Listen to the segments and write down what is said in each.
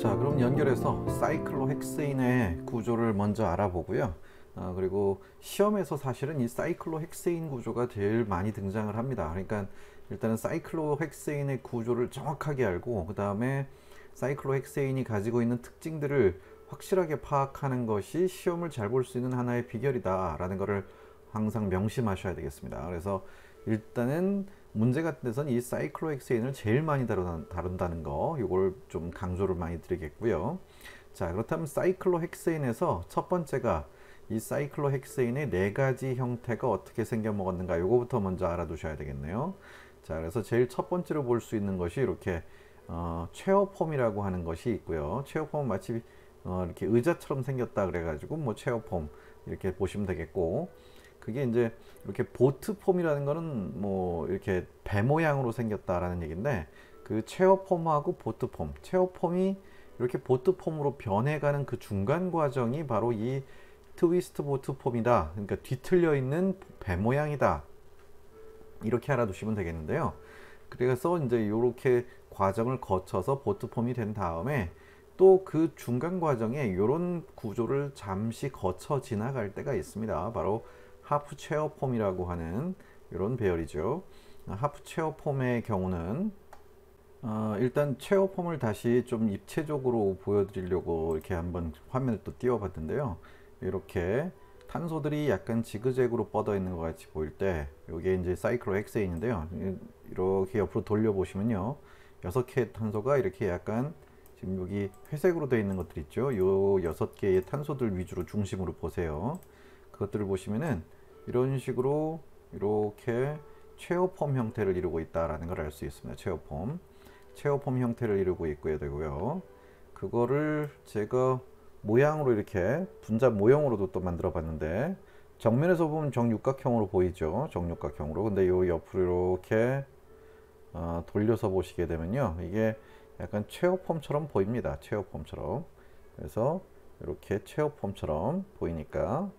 자, 그럼 연결해서 사이클로헥세인의 구조를 먼저 알아보고요. 그리고 시험에서 사실은 이 사이클로헥세인 구조가 제일 많이 등장을 합니다. 그러니까 일단은 사이클로헥세인의 구조를 정확하게 알고, 그 다음에 사이클로헥세인이 가지고 있는 특징들을 확실하게 파악하는 것이 시험을 잘 볼 수 있는 하나의 비결이다 라는 것을 항상 명심하셔야 되겠습니다. 그래서 일단은 문제 같은 데서는 이 사이클로헥세인을 제일 많이 다룬다는 거, 이걸 좀 강조를 많이 드리겠고요. 자, 그렇다면 사이클로헥세인에서 첫 번째가 이 사이클로헥세인의 네 가지 형태가 어떻게 생겨 먹었는가, 요거부터 먼저 알아두셔야 되겠네요. 자, 그래서 제일 첫 번째로 볼 수 있는 것이 이렇게 체어폼이라고 하는 것이 있고요. 체어폼은 마치 이렇게 의자처럼 생겼다 그래가지고 뭐 체어폼 이렇게 보시면 되겠고, 그게 이제 이렇게 보트폼이라는 거는 뭐 이렇게 배 모양으로 생겼다라는 얘기인데, 그 체어폼하고 보트폼, 체어폼이 이렇게 보트폼으로 변해가는 그 중간 과정이 바로 이 트위스트 보트폼이다. 그러니까 뒤틀려 있는 배 모양이다. 이렇게 알아두시면 되겠는데요. 그래서 이제 이렇게 과정을 거쳐서 보트폼이 된 다음에 또 그 중간 과정에 이런 구조를 잠시 거쳐 지나갈 때가 있습니다. 바로 하프 체어폼이라고 하는 이런 배열이죠. 하프 체어폼의 경우는 일단 체어폼을 다시 좀 입체적으로 보여드리려고 이렇게 한번 화면을 또 띄워봤는데요. 이렇게 탄소들이 약간 지그재그로 뻗어 있는 것 같이 보일 때, 이게 이제 사이클로헥세인인데요. 이렇게 옆으로 돌려보시면요, 6개의 탄소가 이렇게 약간 지금 여기 회색으로 되어 있는 것들 있죠. 요 6개의 탄소들 위주로 중심으로 보세요. 그것들을 보시면은 이런 식으로 이렇게 체어폼 형태를 이루고 있다라는 걸 알 수 있습니다. 체어폼 형태를 이루고 있고요, 되고요. 그거를 제가 모양으로 이렇게 분자 모형으로도 또 만들어 봤는데, 정면에서 보면 정육각형으로 보이죠. 정육각형으로. 근데 요 옆으로 이렇게 돌려서 보시게 되면요, 이게 약간 체어폼처럼 보입니다. 체어폼처럼. 그래서 이렇게 체어폼처럼 보이니까,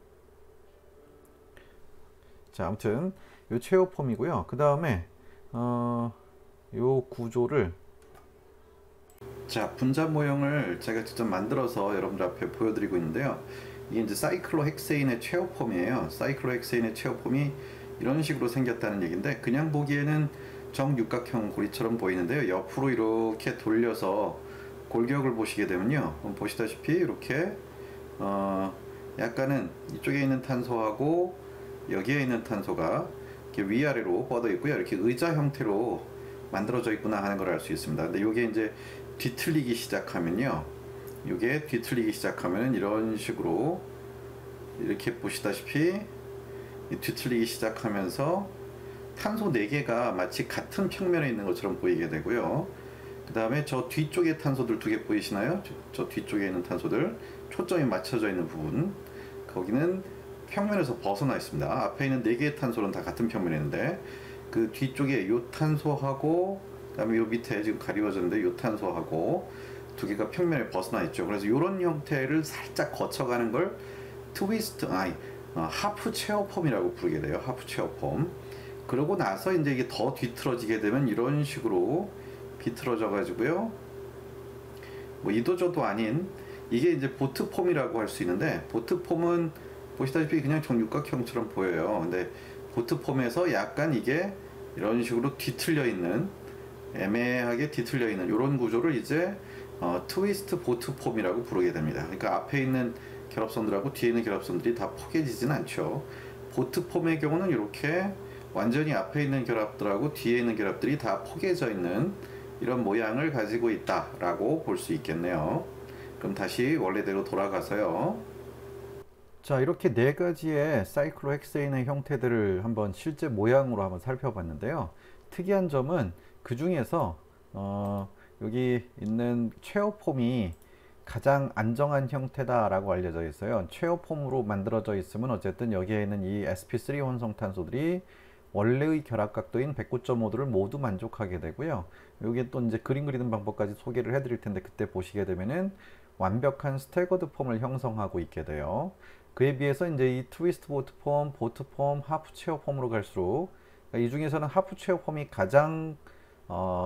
자, 아무튼 요 체어폼이고요. 그 다음에 요 구조를, 자, 분자 모형을 제가 직접 만들어서 여러분들 앞에 보여드리고 있는데요. 이게 이제 사이클로헥세인의 체어폼이에요. 사이클로헥세인의 체어폼이 이런 식으로 생겼다는 얘기인데, 그냥 보기에는 정육각형 고리처럼 보이는데요. 옆으로 이렇게 돌려서 골격을 보시게 되면요, 보시다시피 이렇게 약간은 이쪽에 있는 탄소하고 여기에 있는 탄소가 이렇게 위아래로 뻗어 있고요. 이렇게 의자 형태로 만들어져 있구나 하는 걸 알 수 있습니다. 근데 이게 이제 뒤틀리기 시작하면요, 이게 뒤틀리기 시작하면 이런 식으로 이렇게 보시다시피 뒤틀리기 시작하면서 탄소 4개가 마치 같은 평면에 있는 것처럼 보이게 되고요. 그 다음에 저 뒤쪽에 탄소들 2개 보이시나요? 저 뒤쪽에 있는 탄소들, 초점이 맞춰져 있는 부분, 거기는 평면에서 벗어나 있습니다. 앞에 있는 4개의 탄소는 다 같은 평면에 있는데, 그 뒤쪽에 요 탄소하고, 그 다음에 요 밑에 지금 가리워졌는데 요 탄소하고 2개가 평면에 벗어나 있죠. 그래서 이런 형태를 살짝 거쳐가는 걸 하프 체어폼이라고 부르게 돼요. 하프 체어폼. 그러고 나서 이제 이게 더 뒤틀어지게 되면 이런 식으로 비틀어져 가지고요, 뭐 이도저도 아닌, 이게 이제 보트폼이라고 할 수 있는데, 보트폼은 보시다시피 그냥 정육각형처럼 보여요. 근데 보트폼에서 약간 이게 이런 식으로 뒤틀려 있는, 애매하게 뒤틀려 있는 이런 구조를 이제 트위스트 보트폼이라고 부르게 됩니다. 그러니까 앞에 있는 결합선들하고 뒤에 있는 결합선들이 다 포개지진 않죠. 보트폼의 경우는 이렇게 완전히 앞에 있는 결합들하고 뒤에 있는 결합들이 다 포개져 있는 이런 모양을 가지고 있다라고 볼 수 있겠네요. 그럼 다시 원래대로 돌아가서요. 자, 이렇게 네 가지의 사이클로헥세인의 형태들을 한번 실제 모양으로 한번 살펴봤는데요. 특이한 점은 그 중에서 여기 있는 체어폼이 가장 안정한 형태다라고 알려져 있어요. 체어폼으로 만들어져 있으면 어쨌든 여기에 있는 이 sp3 혼성탄소들이 원래의 결합각도인 109.5도를 모두 만족하게 되고요. 여기에 또 이제 그림 그리는 방법까지 소개를 해드릴 텐데, 그때 보시게 되면은 완벽한 스태거드 폼을 형성하고 있게 돼요. 그에 비해서 이제 이 트위스트 보트폼, 하프 체어폼으로 갈수록, 그러니까 이 중에서는 하프 체어폼이 가장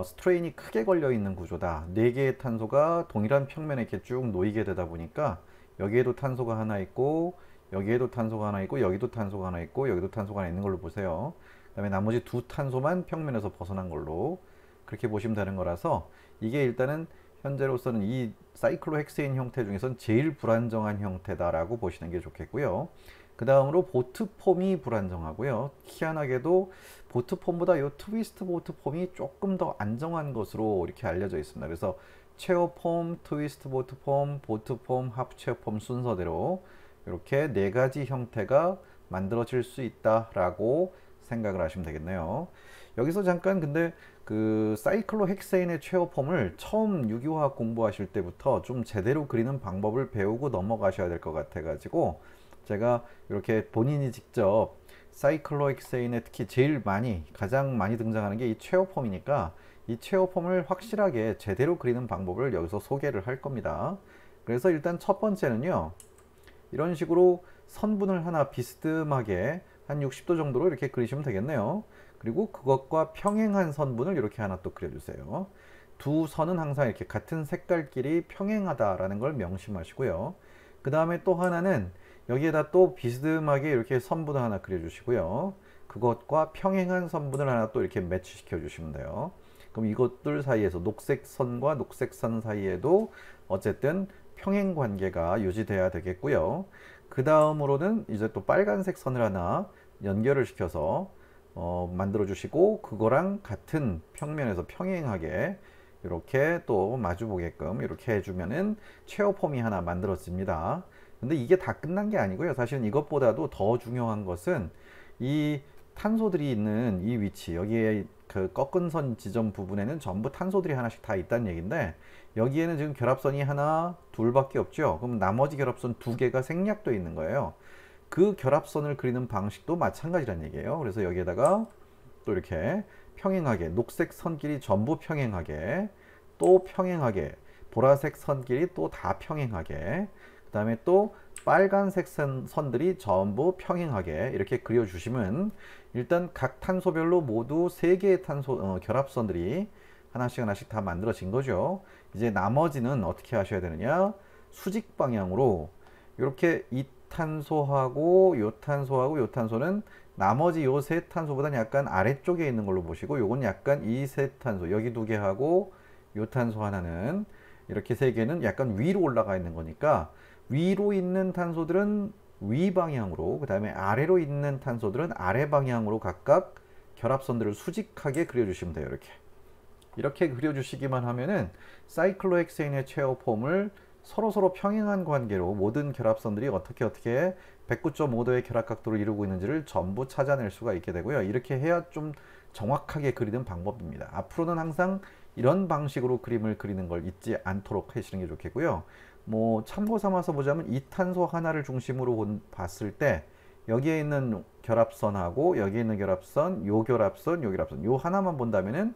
스트레인이 크게 걸려 있는 구조다. 4개의 탄소가 동일한 평면에 이렇게 쭉 놓이게 되다 보니까 여기에도 탄소가 하나 있고 여기에도 탄소가 하나 있고 여기도 탄소가 하나 있고 여기도 탄소가 하나 있는 걸로 보세요. 그 다음에 나머지 두 탄소만 평면에서 벗어난 걸로 그렇게 보시면 되는 거라서 이게 일단은 현재로서는 이 사이클로헥세인 형태 중에서는 제일 불안정한 형태다라고 보시는 게 좋겠고요. 그 다음으로 보트폼이 불안정하고요. 희한하게도 보트폼보다 이 트위스트 보트폼이 조금 더 안정한 것으로 이렇게 알려져 있습니다. 그래서 체어폼, 트위스트 보트폼, 보트폼, 하프 체어폼 순서대로 이렇게 4가지 형태가 만들어질 수 있다라고 생각을 하시면 되겠네요. 여기서 잠깐 근데 그 사이클로헥세인의 체어폼을 처음 유기화학 공부하실 때부터 좀 제대로 그리는 방법을 배우고 넘어가셔야 될 것 같아 가지고 제가 이렇게 본인이 직접 사이클로헥세인에 특히 제일 가장 많이 등장하는 게 이 체어폼이니까 이 체어폼을 확실하게 제대로 그리는 방법을 여기서 소개를 할 겁니다. 그래서 일단 첫 번째는요, 이런 식으로 선분을 하나 비스듬하게 한 60도 정도로 이렇게 그리시면 되겠네요. 그리고 그것과 평행한 선분을 이렇게 하나 또 그려주세요. 두 선은 항상 이렇게 같은 색깔끼리 평행하다라는 걸 명심하시고요. 그 다음에 또 하나는 여기에다 또 비스듬하게 이렇게 선분을 하나 그려주시고요. 그것과 평행한 선분을 하나 또 이렇게 매치시켜 주시면 돼요. 그럼 이것들 사이에서 녹색 선과 녹색 선 사이에도 어쨌든 평행 관계가 유지돼야 되겠고요. 그 다음으로는 이제 또 빨간색 선을 하나 연결을 시켜서 만들어 주시고 그거랑 같은 평면에서 평행하게 이렇게 또 마주 보게끔 이렇게 해주면은 체어폼이 하나 만들어집니다. 근데 이게 다 끝난 게 아니고요. 사실은 이것보다도 더 중요한 것은 이 탄소들이 있는 이 위치, 여기에 그 꺾은 선 지점 부분에는 전부 탄소들이 하나씩 다 있다는 얘기인데 여기에는 지금 결합선이 하나, 둘밖에 없죠. 그럼 나머지 결합선 2개가 생략되어 있는 거예요. 그 결합선을 그리는 방식도 마찬가지란 얘기예요. 그래서 여기에다가 또 이렇게 평행하게 녹색 선끼리 전부 평행하게 또 평행하게 보라색 선끼리 또 다 평행하게 그 다음에 또 빨간색 선들이 전부 평행하게 이렇게 그려주시면 일단 각 탄소별로 모두 3개의 탄소 결합선들이 하나씩 다 만들어진 거죠. 이제 나머지는 어떻게 하셔야 되느냐, 수직 방향으로 이렇게 이 탄소하고 요 탄소하고 요 탄소는 나머지 요 세 탄소보다는 약간 아래쪽에 있는 걸로 보시고 요건 약간 이 세 탄소 여기 2개 하고 요 탄소 하나는 이렇게 3개는 약간 위로 올라가 있는 거니까 위로 있는 탄소들은 위 방향으로 그 다음에 아래로 있는 탄소들은 아래 방향으로 각각 결합선들을 수직하게 그려주시면 돼요. 이렇게 그려주시기만 하면은 사이클로헥세인의 체어폼을 서로 평행한 관계로 모든 결합선들이 어떻게 109.5도의 결합각도를 이루고 있는지를 전부 찾아낼 수가 있게 되고요. 이렇게 해야 좀 정확하게 그리는 방법입니다. 앞으로는 항상 이런 방식으로 그림을 그리는 걸 잊지 않도록 하시는 게 좋겠고요. 뭐 참고 삼아서 보자면 이 탄소 하나를 중심으로 봤을 때 여기에 있는 결합선하고 여기에 있는 결합선, 요 결합선, 요 결합선, 요 하나만 본다면은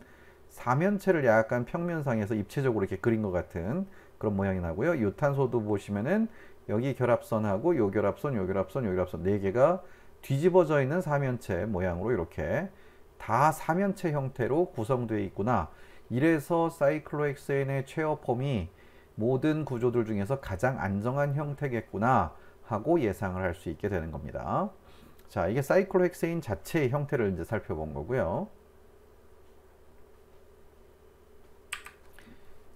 사면체를 약간 평면상에서 입체적으로 이렇게 그린 것 같은 그런 모양이 나고요. 이 탄소도 보시면은 여기 결합선하고 요 결합선, 요 결합선, 요 결합선 4개가 뒤집어져 있는 사면체 모양으로 이렇게 다 사면체 형태로 구성되어 있구나. 이래서 사이클로헥세인의 체어폼이 모든 구조들 중에서 가장 안정한 형태겠구나 하고 예상을 할 수 있게 되는 겁니다. 자, 이게 사이클로헥세인 자체의 형태를 이제 살펴본 거고요.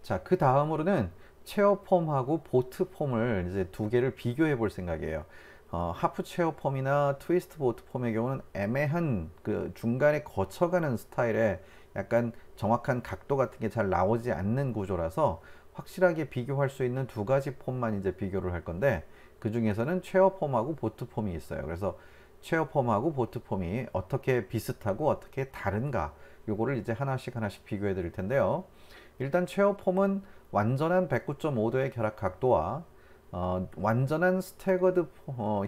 자, 그 다음으로는 체어폼하고 보트폼을 이제 2개를 비교해 볼 생각이에요. 하프 체어폼이나 트위스트 보트폼의 경우는 애매한 그 중간에 거쳐가는 스타일의 약간 정확한 각도 같은 게 잘 나오지 않는 구조라서 확실하게 비교할 수 있는 2가지 폼만 이제 비교를 할 건데 그 중에서는 체어폼하고 보트폼이 있어요. 그래서 체어폼하고 보트폼이 어떻게 비슷하고 어떻게 다른가 요거를 이제 하나씩 비교해 드릴 텐데요. 일단 체어폼은 완전한 109.5도의 결합 각도와 완전한 스태거드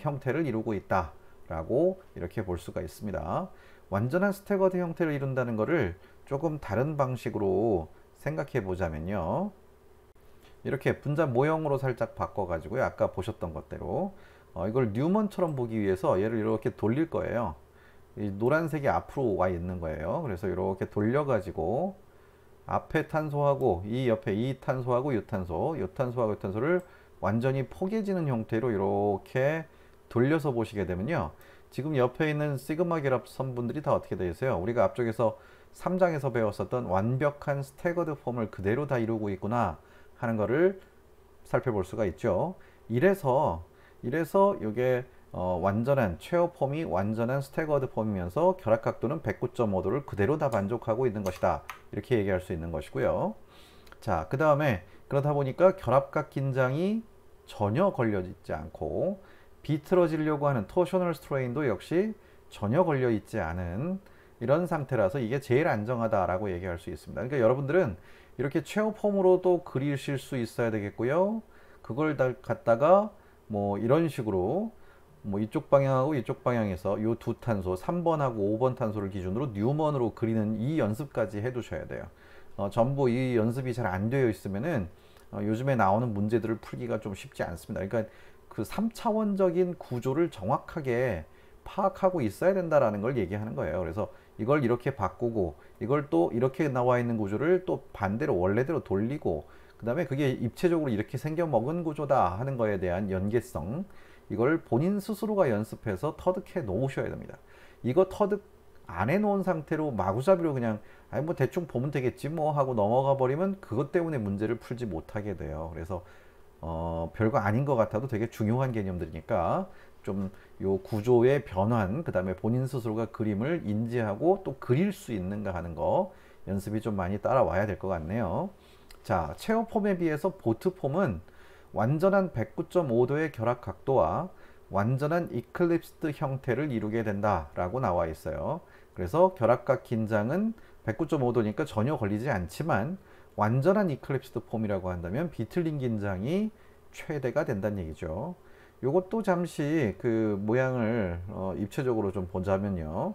형태를 이루고 있다 라고 이렇게 볼 수가 있습니다. 완전한 스태거드 형태를 이룬다는 것을 조금 다른 방식으로 생각해 보자면요, 이렇게 분자 모형으로 살짝 바꿔 가지고요, 아까 보셨던 것대로 이걸 뉴먼처럼 보기 위해서 얘를 이렇게 돌릴 거예요. 이 노란색이 앞으로 와 있는 거예요. 그래서 이렇게 돌려 가지고 앞에 탄소하고 이 옆에 이 탄소하고 이 탄소하고 이 탄소를 완전히 포개지는 형태로 이렇게 돌려서 보시게 되면요. 지금 옆에 있는 시그마 결합선분들이 다 어떻게 되어 있어요? 우리가 앞쪽에서 3장에서 배웠었던 완벽한 스태거드 폼을 그대로 다 이루고 있구나 하는 거를 살펴볼 수가 있죠. 이래서 이게 완전한 최후 폼이 완전한 스태거드 폼이면서 결합 각도는 109.5도를 그대로 다 만족하고 있는 것이다. 이렇게 얘기할 수 있는 것이고요. 자, 그 다음에 그러다 보니까 결합각 긴장이 전혀 걸려있지 않고 비틀어지려고 하는 토셔널 스트레인도 역시 전혀 걸려있지 않은 이런 상태라서 이게 제일 안정하다라고 얘기할 수 있습니다. 그러니까 여러분들은 이렇게 최후 폼으로도 그리실 수 있어야 되겠고요. 그걸 갖다가 뭐 이런 식으로 뭐 이쪽 방향하고 이쪽 방향에서 이 두 탄소 3번하고 5번 탄소를 기준으로 뉴먼으로 그리는 이 연습까지 해 두셔야 돼요. 전부 이 연습이 잘 안 되어 있으면은 요즘에 나오는 문제들을 풀기가 좀 쉽지 않습니다. 그러니까 그 3차원적인 구조를 정확하게 파악하고 있어야 된다라는 걸 얘기하는 거예요. 그래서 이걸 이렇게 바꾸고 이걸 또 이렇게 나와 있는 구조를 또 반대로 원래대로 돌리고 그 다음에 그게 입체적으로 이렇게 생겨 먹은 구조다 하는 거에 대한 연계성, 이걸 본인 스스로가 연습해서 터득해 놓으셔야 됩니다. 이거 터득 안 해 놓은 상태로 마구잡이로 그냥 아니 뭐 대충 보면 되겠지 뭐 하고 넘어가 버리면 그것 때문에 문제를 풀지 못하게 돼요. 그래서 별거 아닌 것 같아도 되게 중요한 개념들이니까 좀 요 구조의 변환, 그 다음에 본인 스스로가 그림을 인지하고 또 그릴 수 있는가 하는 거 연습이 좀 많이 따라와야 될 것 같네요. 자, 체어 폼에 비해서 보트 폼은 완전한 109.5도의 결합 각도와 완전한 이클립스드 형태를 이루게 된다라고 나와 있어요. 그래서 결합각 긴장은 109.5도니까 전혀 걸리지 않지만 완전한 이클립스드 폼이라고 한다면 비틀린 긴장이 최대가 된다는 얘기죠. 요것도 잠시 그 모양을 입체적으로 좀 보자면요.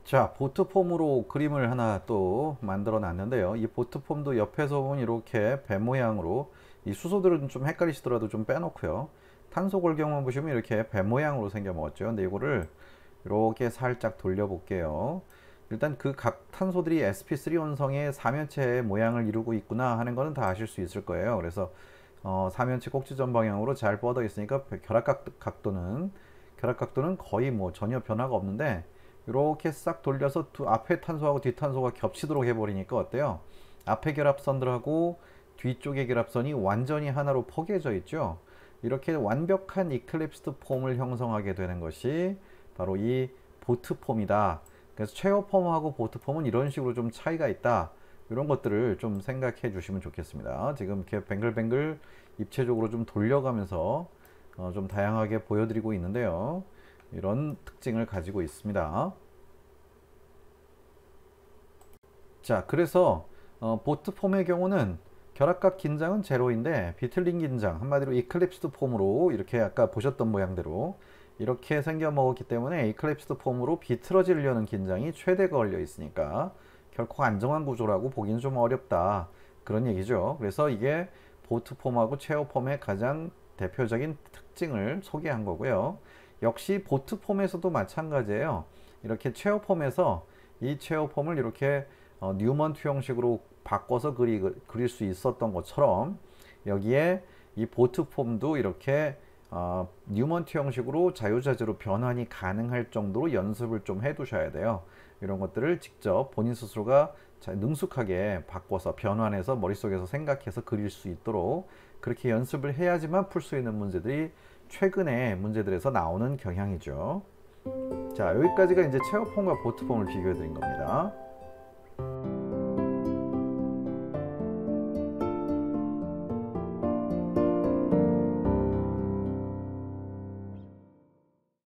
자, 보트 폼으로 그림을 하나 또 만들어 놨는데요. 이 보트 폼도 옆에서 보면 이렇게 배 모양으로, 이 수소들은 좀 헷갈리시더라도 좀 빼놓고요. 탄소 골경만 보시면 이렇게 배 모양으로 생겨 먹었죠. 근데 이거를 이렇게 살짝 돌려 볼게요. 일단 그 각 탄소들이 sp3 원성의 사면체 모양을 이루고 있구나 하는 거는 다 아실 수 있을 거예요. 그래서 사면체 꼭지점 방향으로 잘 뻗어 있으니까 결합각도는 거의 뭐 전혀 변화가 없는데 이렇게 싹 돌려서 앞에 탄소하고 뒷 탄소가 겹치도록 해버리니까 어때요? 앞에 결합선들하고 뒤쪽의 결합선이 완전히 하나로 포개져 있죠. 이렇게 완벽한 이클립스드 폼을 형성하게 되는 것이 바로 이 보트 폼이다. 그래서 최후 폼하고 보트 폼은 이런 식으로 좀 차이가 있다. 이런 것들을 좀 생각해 주시면 좋겠습니다. 지금 이렇게 뱅글뱅글 입체적으로 좀 돌려가면서 좀 다양하게 보여드리고 있는데요. 이런 특징을 가지고 있습니다. 자, 그래서 보트 폼의 경우는 결합각 긴장은 제로인데 비틀린 긴장, 한마디로 이클립스드 폼으로 이렇게 아까 보셨던 모양대로 이렇게 생겨 먹었기 때문에 이클립스드 폼으로 비틀어지려는 긴장이 최대가 걸려 있으니까 결코 안정한 구조라고 보기는 좀 어렵다, 그런 얘기죠. 그래서 이게 보트 폼하고 체어 폼의 가장 대표적인 특징을 소개한 거고요. 역시 보트 폼에서도 마찬가지예요. 이렇게 체어 폼에서 이 체어 폼을 이렇게 뉴먼트 형식으로 바꿔서 그릴 수 있었던 것처럼 여기에 이 보트 폼도 이렇게 뉴먼트 형식으로 자유자재로 변환이 가능할 정도로 연습을 좀 해 두셔야 돼요. 이런 것들을 직접 본인 스스로가 능숙하게 바꿔서 변환해서 머릿속에서 생각해서 그릴 수 있도록 그렇게 연습을 해야지만 풀 수 있는 문제들이 최근의 문제들에서 나오는 경향이죠. 자, 여기까지가 이제 체어폼과 보트폼을 비교해 드린 겁니다.